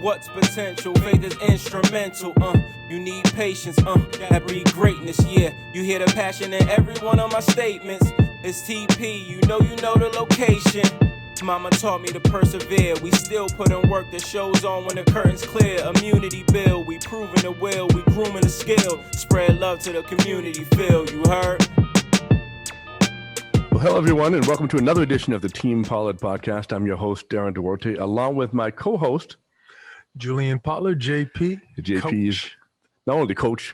What's potential? Faith is instrumental. You need patience. That breed greatness. Yeah, you hear the passion in every one of my statements. It's TP. You know the location. Mama taught me to persevere. We still put in work that shows on when the curtain's clear. Immunity build. We proving the will. We grooming the skill. Spread love to the community. Feel you heard? Well, hello, everyone, and welcome to another edition of the Team Pollard podcast. I'm your host, Darren Duarte, along with my co-host, Julian Pollard, JP. JP is not only the coach.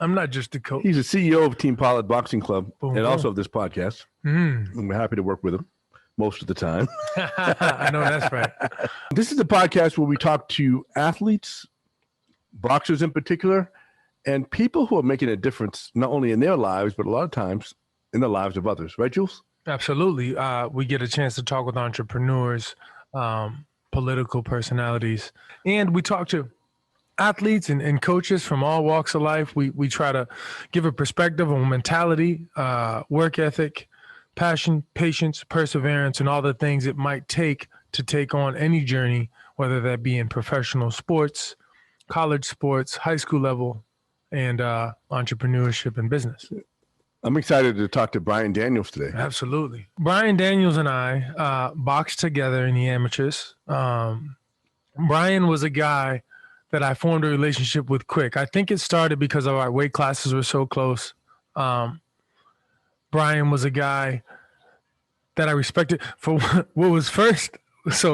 I'm not just the coach. He's the CEO of Team Pollard Boxing Club and also of this podcast. Mm. And we're happy to work with him most of the time. I know that's right. This is a podcast where we talk to athletes, boxers in particular, and people who are making a difference not only in their lives, but a lot of times in the lives of others. Right, Jules? Absolutely. We get a chance to talk with entrepreneurs, political personalities, and we talk to athletes and coaches from all walks of life. We try to give a perspective on mentality, work ethic, passion, patience, perseverance, and all the things it might take to take on any journey, whether that be in professional sports, college sports, high school level, and entrepreneurship and business. I'm excited to talk to Bryan Daniels today. Absolutely. Bryan Daniels and I boxed together in the amateurs. Bryan was a guy that I formed a relationship with quick. I think it started because our weight classes were so close. Bryan was a guy that I respected for what was first. It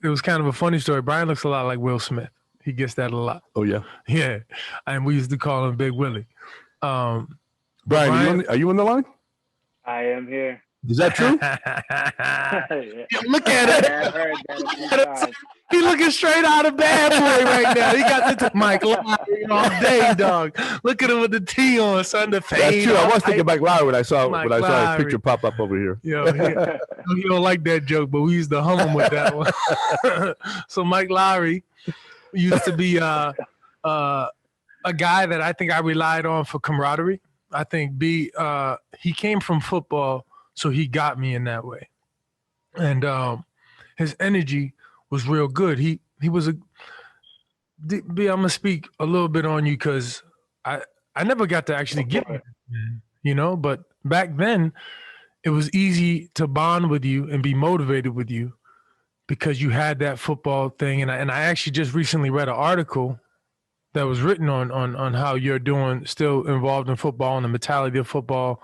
was kind of a funny story. Bryan looks a lot like Will Smith. He gets that a lot. Oh, yeah? Yeah. And we used to call him Big Willie. Bryan, are you on the line? I am here. Is that true? Yeah, look at it. Yeah, I've heard that He looking straight out of Bad Boy right now. He got the Mike Lowry all day, dog. Look at him with the T on, son. The fade. That's true. I was thinking Mike Lowry when I saw Lowry. his picture pop up over here. Yo, he don't like that joke, but we used to hum him with that one. So Mike Lowry used to be a guy that I think I relied on for camaraderie. I think he came from football, so he got me in that way. And his energy was real good. He was I'm gonna speak a little bit on you because I never got to actually get it, but back then it was easy to bond with you and be motivated with you because you had that football thing. And I actually just recently read an article that was written on how you're doing, still involved in football and the mentality of football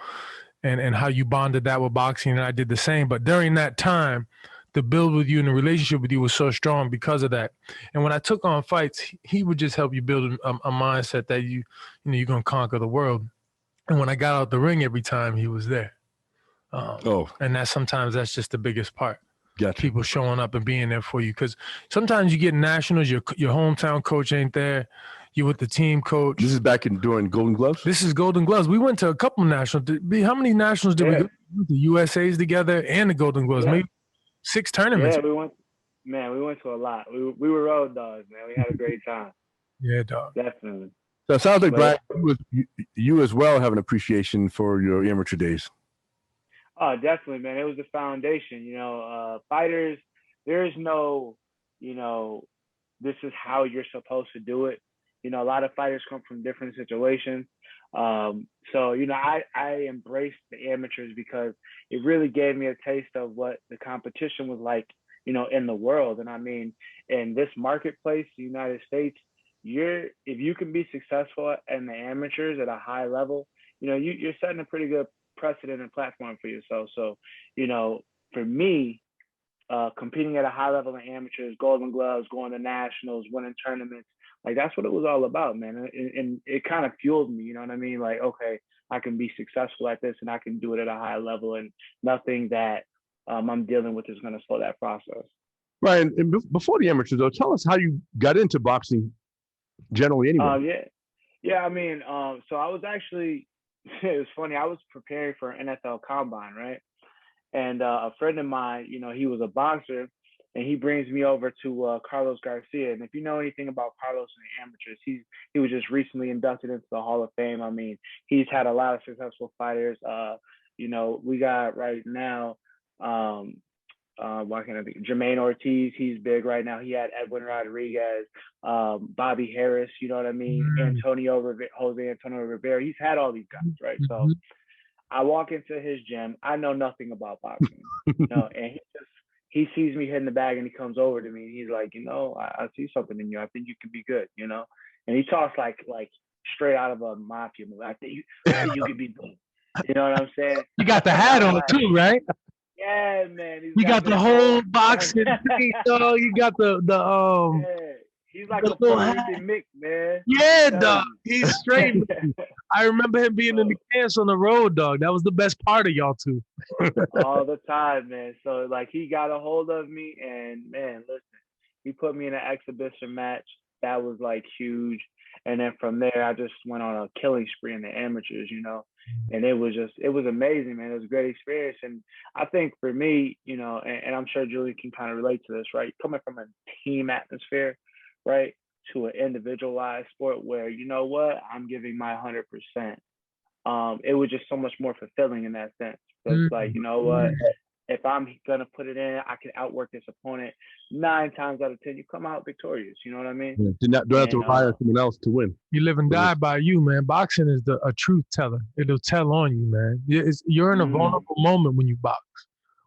and how you bonded that with boxing. And I did the same. But during that time, the build with you and the relationship with you was so strong because of that. And when I took on fights, he would just help you build a mindset that you're going to conquer the world. And when I got out the ring every time, he was there. And sometimes that's just the biggest part. Gotcha. People showing up and being there for you. Because sometimes you get nationals, your hometown coach ain't there. You're with the team coach. This is back during Golden Gloves? This is Golden Gloves. We went to a couple nationals. How many nationals did we go? The USA's together and the Golden Gloves. Maybe 6 tournaments. Yeah, we went to a lot. We were road dogs, man. We had a great time. Yeah, dog. Definitely. So it sounds like, Bryan, you as well have an appreciation for your amateur days. Oh, definitely, man. It was the foundation. Fighters, there is no, this is how you're supposed to do it. A lot of fighters come from different situations. I embraced the amateurs because it really gave me a taste of what the competition was like, in the world. And I mean, in this marketplace, the United States, if you can be successful in the amateurs at a high level, you're setting a pretty good precedent and platform for yourself. So, for me, competing at a high level in amateurs, Golden Gloves, going to nationals, winning tournaments, like that's what it was all about, man. And it kind of fueled me, you know what I mean? Like, okay, I can be successful at this and I can do it at a high level, and nothing that I'm dealing with is going to slow that process. Bryan, and before the amateurs, though, tell us how you got into boxing generally anyway. Yeah. I mean, so I was actually, it was funny. I was preparing for an NFL combine, right? And a friend of mine, he was a boxer, and he brings me over to Carlos Garcia. And if you know anything about Carlos in the amateurs, he was just recently inducted into the Hall of Fame. I mean, he's had a lot of successful fighters. We got right now Walking, I think Jermaine Ortiz, he's big right now. He had Edwin Rodriguez, Bobby Harris, you know what I mean? Jose Antonio Rivera. He's had all these guys, right? So I walk into his gym. I know nothing about boxing, and he sees me hitting the bag and he comes over to me and he's like, I see something in you. I think you can be good, And he talks like straight out of a mafia movie. I think you could be good. You know what I'm saying? You got the hat on too, right? Yeah, man. You got the whole boxing thing, dog. You got the Yeah. He's like a Puerto Rican Mick, man. Yeah, dog. He's straight. I remember him being in the camps on the road, dog. That was the best part of y'all two. All the time, man. So like he got a hold of me and man, listen, he put me in an exhibition match. That was like huge. And then from there, I just went on a killing spree in the amateurs, and it was amazing, man. It was a great experience. And I think for me, and I'm sure Julie can kind of relate to this, right? Coming from a team atmosphere, right, to an individualized sport where, you know what, I'm giving my 100%. It was just so much more fulfilling in that sense. So it's like, you know what, if I'm going to put it in, I can outwork this opponent 9 times out of 10. You come out victorious. You know what I mean? Yeah. Don't have to rely on someone else to win. You live and die by you, man. Boxing is a truth teller. It'll tell on you, man. You're in a vulnerable moment when you box.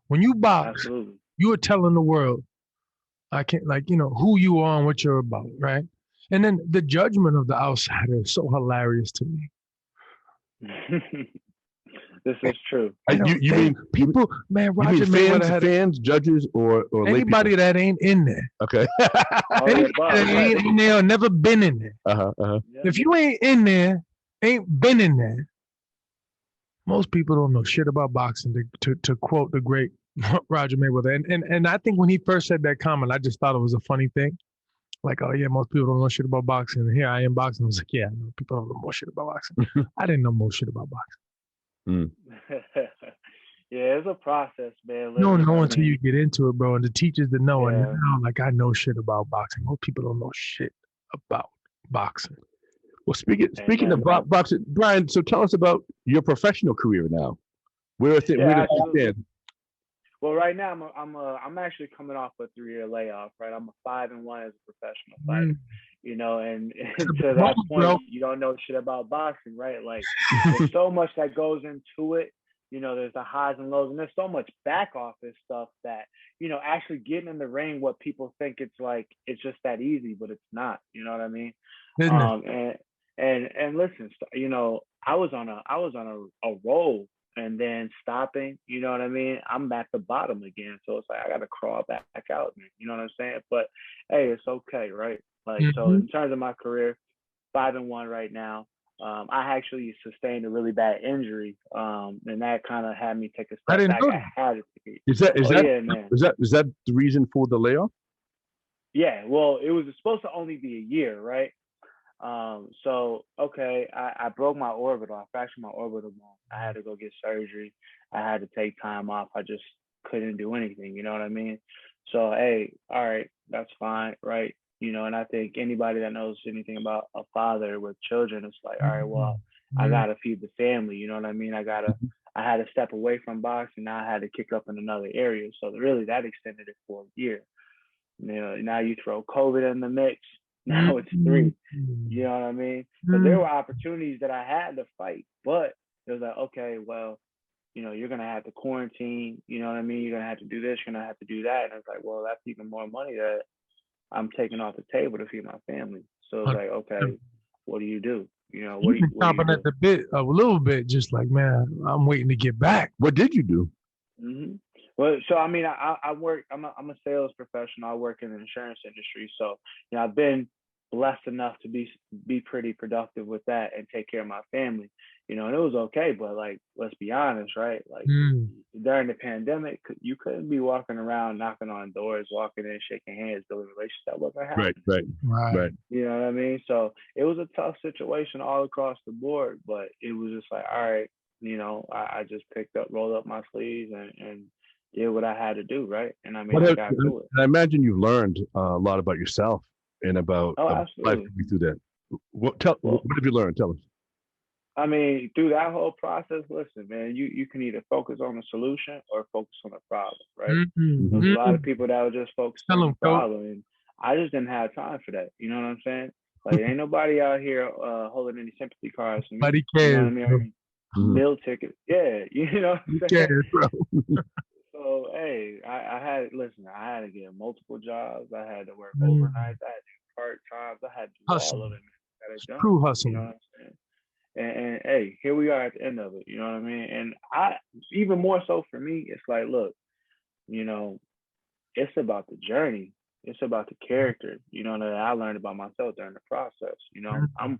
When you box, absolutely, you are telling the world, who you are and what you're about, right? And then the judgment of the outsider is so hilarious to me. This is true. You mean people, man? Roger fans, judges, or anybody that ain't in there. Okay. Anybody that ain't in there or never been in there. Yeah. If you ain't in there, ain't been in there. Most people don't know shit about boxing. To quote the great Roger Mayweather, and I think when he first said that comment, I just thought it was a funny thing. Like, oh yeah, most people don't know shit about boxing. And here I am boxing. I was like, yeah, no, people don't know more shit about boxing. I didn't know more shit about boxing. Yeah, it's a process, man. You don't know until you get into it, bro. And the teachers that know, and now, like, I know shit about boxing. Most people don't know shit about boxing. Well, speaking of boxing, Bryan, so tell us about your professional career now. Where does it stand? Well, right now I'm actually coming off a 3-year layoff. Right, I'm a 5-1 as a professional fighter. And to that point, you don't know shit about boxing, right? Like, there's so much that goes into it. There's the highs and lows, and there's so much back office stuff that, actually getting in the ring, what people think it's like, it's just that easy, but it's not. You know what I mean? And listen, I was on a roll, and then stopping. You know what I mean? I'm at the bottom again, so it's like I got to crawl back out. You know what I'm saying? But hey, it's okay, right? Like, so in terms of my career, 5-1 right now. I actually sustained a really bad injury, and that kind of had me take a step back. I had to take it. Is that the reason for the layoff? Yeah, well, it was supposed to only be a year, right? So okay, I broke my orbital. I fractured my orbital bone. I had to go get surgery. I had to take time off. I just couldn't do anything. You know what I mean? So hey, all right, that's fine, right? And I think anybody that knows anything about a father with children, it's like, all right, well, I gotta feed the family. You know what I mean? I had to step away from boxing. Now I had to kick up in another area. So really, that extended it for a year. Now you throw COVID in the mix. Now it's 3. You know what I mean? So there were opportunities that I had to fight, but it was like, okay, well, you're gonna have to quarantine. You know what I mean? You're gonna have to do this. You're gonna have to do that. And it's like, well, that's even more money that I'm taking off the table to feed my family. So it's like, okay, what do you do? What do you chomping at the bit a little bit, just like, man, I'm waiting to get back. What did you do? Well, so I mean, I work. I'm a sales professional. I work in the insurance industry. So I've been blessed enough to be pretty productive with that and take care of my family. And it was okay, but like, let's be honest, right? Like during the pandemic, you couldn't be walking around, knocking on doors, walking in, shaking hands, building relationships. That wasn't happening. Right. You know what I mean? So it was a tough situation all across the board, but it was just like, all right, I just rolled up my sleeves and did what I had to do, right? And I mean, I got through it. I imagine you've learned a lot about yourself and about life through that. What have you learned? Tell us. I mean, through that whole process, listen, man, you can either focus on the solution or focus on the problem, right? Mm-hmm. There's a lot of people that will just focus Tell on them, the problem, and I just didn't have time for that. You know what I'm saying? Like, ain't nobody out here holding any sympathy cards for me. Nobody You know what I cares. mean? Bro. Meal tickets, yeah. You know what Who I'm saying? cares, bro? So hey, I had to get multiple jobs. I had to work overnight. I had to do part times. I had to do Hustle. all of it. Got it done. True hustle. You know what I'm saying? And hey, here we are at the end of it. You know what I mean? And even more so for me, it's like, look, you know, it's about the journey. It's about the character, you know, that I learned about myself during the process. You know, I'm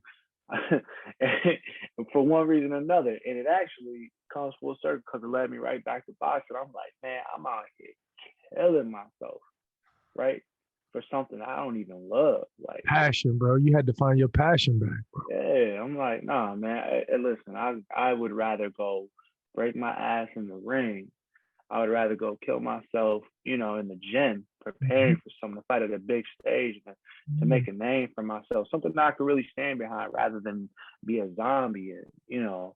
for one reason or another, and it actually comes full circle because it led me right back to boxing. I'm like, man, I'm out here killing myself, right? For something I don't even love. Like Passion, bro. You had to find your passion back, bro. yeah, I'm like, nah, man. Listen, I would rather go break my ass in the ring. I would rather go kill myself, you know, in the gym, preparing for something to fight at a big stage and to make a name for myself, something that I could really stand behind rather than be a zombie and, you know,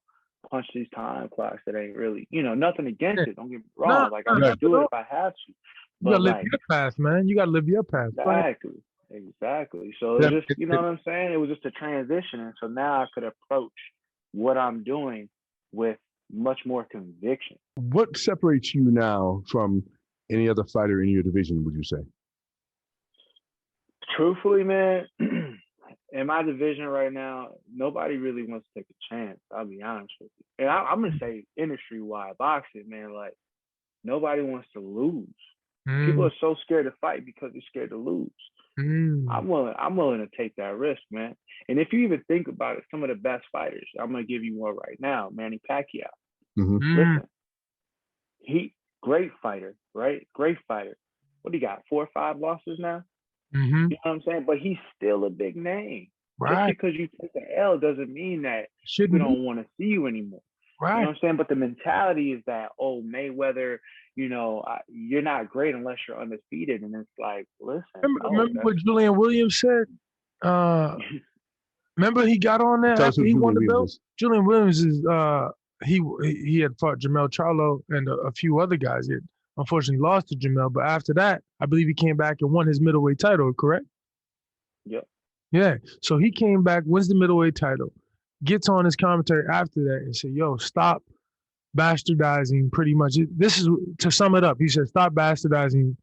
punch these time clocks that ain't really, you know, nothing against it. Don't get me wrong. Like I can do it if I have to. You gotta But live like your path, man. You gotta live your path. exactly. So it was just, you know what I'm saying? It was just a transition. And so now I could approach what I'm doing with much more conviction. What separates you now from any other fighter in your division, would you say? Truthfully, man, in my division right now, nobody really wants to take a chance. I'll be honest with you. And I'm going to say industry-wide boxing, man, like nobody wants to lose. People are so scared to fight because they're scared to lose. I'm willing to take that risk, man. And if you even think about it, some of the best fighters, I'm going to give you one right now, Manny Pacquiao. Listen, great fighter, right? Great fighter. What do you got? 4 or 5 losses now? You know what I'm saying? But he's still a big name. Right. Just because you take the L doesn't mean that we don't want to see you anymore. Right. You know what I'm saying? But the mentality is that, oh, Mayweather, you know, you're not great unless you're undefeated. And it's like, listen. Remember what Julian Williams said? Remember he got on there after he won the belt? Julian Williams is he had fought Jamel Charlo and a few other guys. He had unfortunately lost to Jamel, but after that, I believe he came back and won his middleweight title, correct? Yep. Yeah. So he came back, wins the middleweight title, gets on his commentary after that and said, yo, stop bastardizing pretty much. This is, to sum it up, he said, stop bastardizing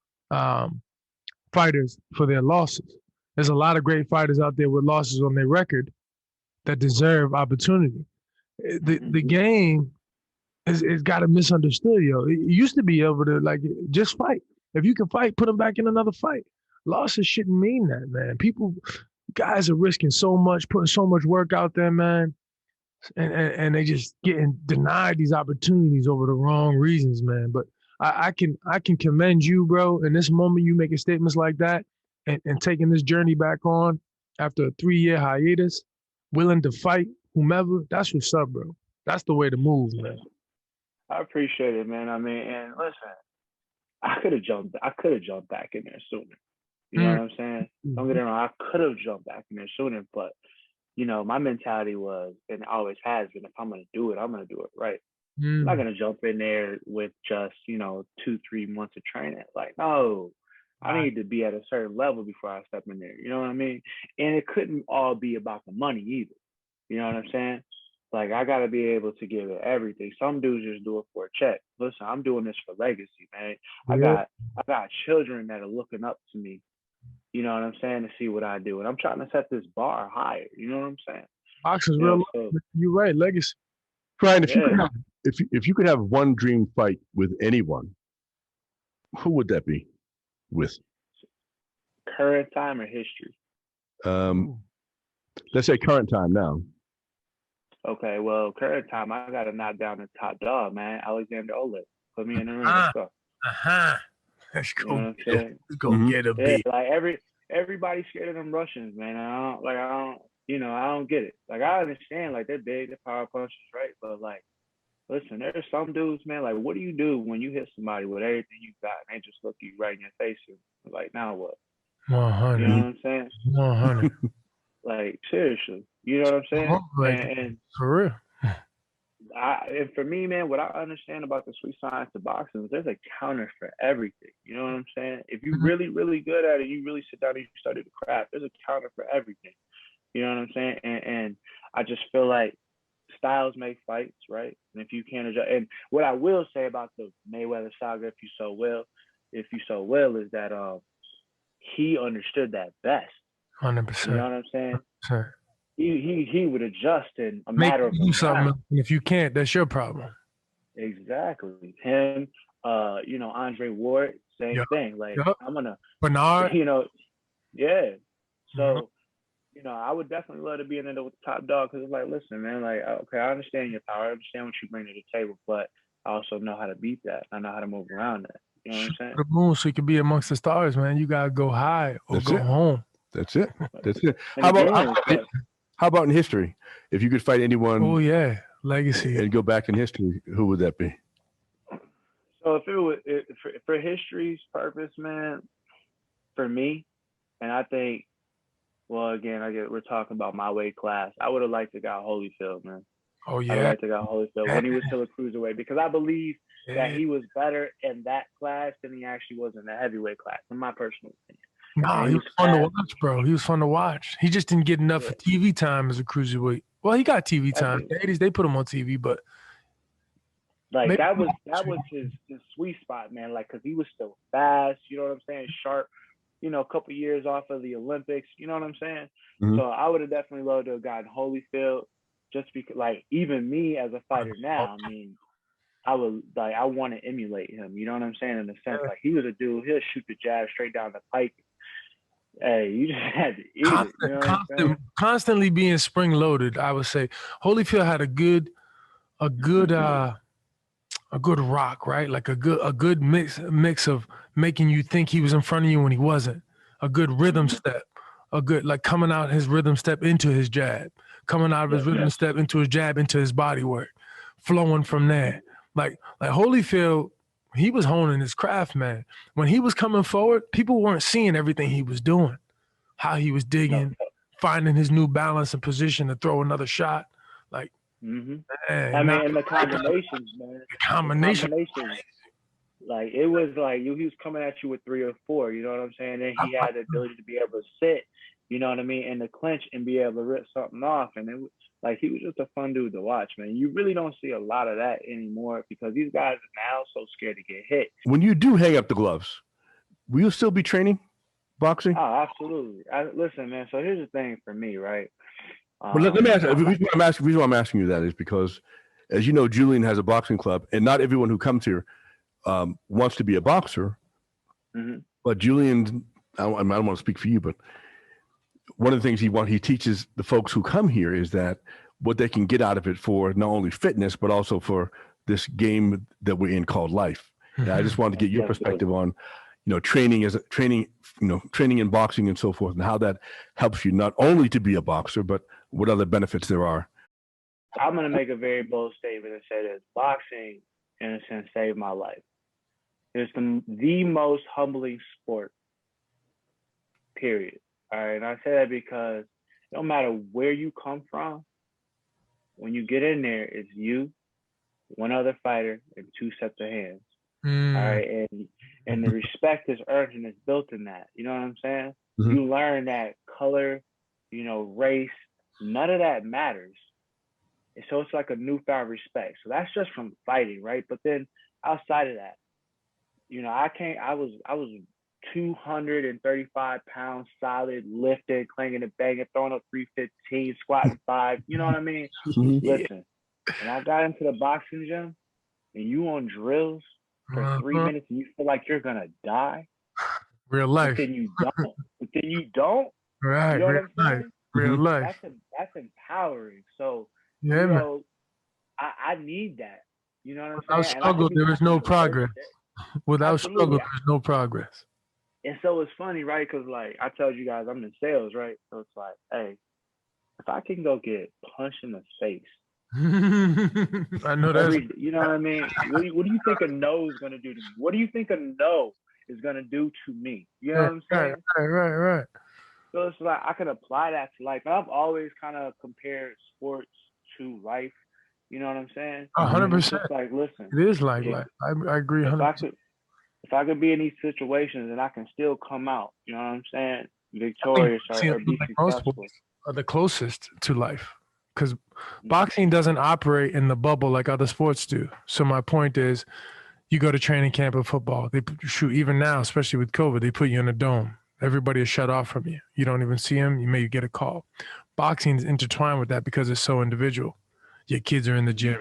fighters for their losses. There's a lot of great fighters out there with losses on their record that deserve opportunity. The game is got to misunderstood, yo. It used to be able to, like, just fight. If you can fight, put them back in another fight. Losses shouldn't mean that, man. Guys are risking so much, putting so much work out there, man. And they just getting denied these opportunities over the wrong reasons, man. But I can commend you, bro. In this moment, you making statements like that and taking this journey back on after a 3-year hiatus, willing to fight whomever. That's what's up, bro. That's the way to move, man. I appreciate it, man. I mean, and listen, I could have jumped back in there sooner. You know what I'm saying? Don't get me wrong. I could have jumped back in there sooner, but you know, my mentality was, and always has been, if I'm going to do it, I'm going to do it right. I'm not going to jump in there with just, you know, 2-3 months of training. Like, no, I need to be at a certain level before I step in there. You know what I mean? And it couldn't all be about the money either. You know what I'm saying? Like, I got to be able to give it everything. Some dudes just do it for a check. Listen, I'm doing this for legacy, man. I got children that are looking up to me. You know what I'm saying? To see what I do. And I'm trying to set this bar higher. You know what I'm saying? Boxing's real. So, you're right. Legacy. Bryan, if you could have one dream fight with anyone, who would that be with? Current time or history? Let's say current time now. Okay, well, current time, I got to knock down the top dog, man. Alexander Oleg. Put me in the ring. Let's go. Let's go. You know what I'm saying? Let's go get a beat. Like everybody's scared of them Russians, man. I don't get it. Like, I understand, like, they're big, they're power punchers, right? But like, listen, there's some dudes, man. Like, what do you do when you hit somebody with everything you got and they just look you right in your face and like, now what? 100. You know what I'm saying? 100. Like, seriously. You know what I'm saying? For real. And for me, man, what I understand about the sweet science of boxing is there's a counter for everything. You know what I'm saying? If you're Mhm. really, really good at it, you really sit down and you study the craft. There's a counter for everything. You know what I'm saying? And I just feel like styles make fights, right? And if you can't adjust, and what I will say about the Mayweather saga, if you so will, is that he understood that best. You know 100%. what I'm saying? 100%. He would adjust in a Make matter of you a do round. something. If you can't, that's your problem. Exactly. Him, Andre Ward, same Yup. thing. Like Yup. I'm gonna, Bernard. yeah. Mhm. So, I would definitely love to be in there with the top dog because it's like, listen, man, like, okay, I understand your power, I understand what you bring to the table, but I also know how to beat that. I know how to move around that. You know what I'm Shoot saying? for the moon so you can be amongst the stars, man. You gotta go high or That's go it. home. That's it. That's it. And How about again, how about in history? If you could fight anyone Oh yeah, legacy. and go back in history, who would that be? so if it was for history's purpose, man, for me, and I think, well, again, we're talking about my weight class. I would have liked to got Holyfield, man. Oh I would yeah. like to got Holyfield when he was still a cruiserweight because I believe that Yeah. he was better in that class than he actually was in the heavyweight class, in my personal opinion. Nah, And he he was was fun to fast. watch, bro. He was fun to watch. He just didn't get enough Yeah. TV time as a cruiserweight. Well, he got TV That's time. it. The 80s, they put him on TV, but Like maybe that was his sweet spot, man. Like, cause he was still fast, you know what I'm saying? Sharp, a couple years off of the Olympics, you know what I'm saying? Mhm. So I would have definitely loved to have gotten Holyfield, just because, like, even me as a fighter now, I mean, I want to emulate him, you know what I'm saying? In a sense, like he was a dude, he'll shoot the jab straight down the pipe. Hey, you just had to eat it, you know what I'm saying? constantly being spring loaded, I would say. Holyfield had a good rock, right? Like a good mix of making you think he was in front of you when he wasn't. A good rhythm step, a good, like, coming out his rhythm step into his jab, coming out of his rhythm step into his jab, into his body work, flowing from there. Like Holyfield, he was honing his craft, man. When he was coming forward, people weren't seeing everything he was doing, how he was digging, finding his new balance and position to throw another shot. Like, man, I mean, and the combinations, man. the The combination. combinations. Like it was like he was coming at you with 3 or 4, you know what I'm saying? And he had the ability to be able to sit, you know what I mean, in the clinch and be able to rip something off. And it was like he was just a fun dude to watch, man. You really don't see a lot of that anymore because these guys are now so scared to get hit. When you do hang up the gloves, will you still be training boxing? Oh, absolutely. Listen, man. So here's the thing for me, right? But let me ask. The reason why I'm asking you that is because, as you know, Julian has a boxing club, and not everyone who comes here wants to be a boxer. Mhm. But Julian, I don't want to speak for you, but one of the things he teaches the folks who come here is that what they can get out of it for not only fitness but also for this game that we're in called life. And I just wanted to get your perspective on, training in boxing and so forth, and how that helps you not only to be a boxer, but what other benefits there are. I'm gonna make a very bold statement and say this: boxing, in a sense, saved my life. It's the most humbling sport. Period. All right, and I say that because no matter where you come from, when you get in there, it's you, one other fighter, and 2 sets of hands. All right, and the respect is earned and it's built in that. You know what I'm saying? Mhm. You learn that color, race, none of that matters. And so it's like a newfound respect. So that's just from fighting, right? But then outside of that, I was 235 pounds solid, lifting, clanging and banging, throwing up 315, squatting 5. You know what I mean? Listen, when I got into the boxing gym and you on drills for 3 minutes and you feel like you're gonna die, Real life. but then you don't. Right. You know what Real I'm life. saying? Real life. That's empowering. So Yeah, man. I need that. You know what I'm Without saying? struggle, there is no progress. Without struggle, Absolutely. there's no progress. And so it's funny, right? Because like I told you guys, I'm in sales, right? So it's like, hey, if I can go get punched in the face, I know that's you know what I mean? What do you think a no is gonna do to me? What do you think a no is gonna do to me? You know what I'm saying? right. So it's like I could apply that to life. And I've always kind of compared sports to life. You know what I'm saying? 100%. It's like, listen, It is like if, life. I agree if 100%. I could be in these situations and I can still come out, you know what I'm saying, I victorious think or be like most successful. sports are the closest to life because boxing doesn't operate in the bubble like other sports do. So my point is, you go to training camp of football, they shoot, even now, especially with COVID, they put you in a dome. Everybody is shut off from you. You don't even see them. You may get a call. Boxing is intertwined with that because it's so individual. Your kids are in the gym.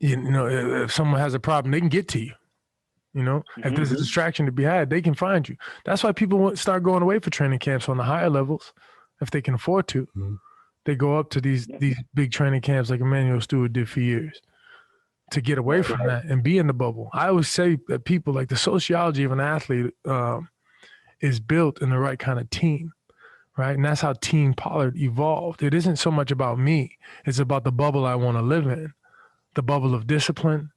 You know, if someone has a problem, they can get to you. You know, if there's a distraction to be had, they can find you. That's why people start going away for training camps on the higher levels, if they can afford to. They go up to these big training camps like Emmanuel Stewart did for years to get away from that and be in the bubble. I always say that people, like, the sociology of an athlete is built in the right kind of team, right? And that's how Team Pollard evolved. It isn't so much about me. It's about the bubble I want to live in, the bubble of discipline,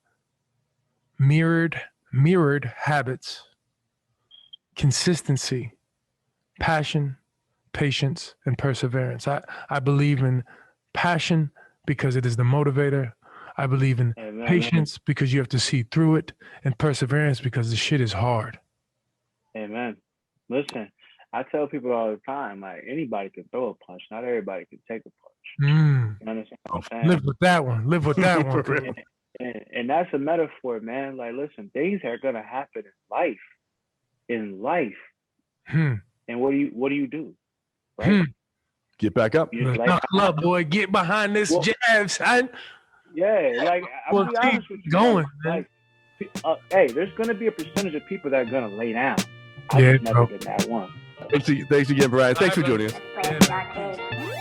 mirrored habits, consistency, passion, patience, and perseverance. I believe in passion because it is the motivator. I believe in patience because you have to see through it, and perseverance because the shit is hard. Amen. Listen, I tell people all the time, like, anybody can throw a punch. Not everybody can take a punch. You understand what I'm saying? Live with that one. Live with that one. And that's a metaphor, man. Like, listen, things are gonna happen in life. And what do you do? Right? Get back up. Knuckle up, boy. Get behind this jab, son. Yeah, like, I'll be honest with you. Going, like, hey, there's gonna be a percentage of people that are gonna lay down. Yeah, I've never been that one. Thanks again, Bryan. Thanks for joining us. Yeah.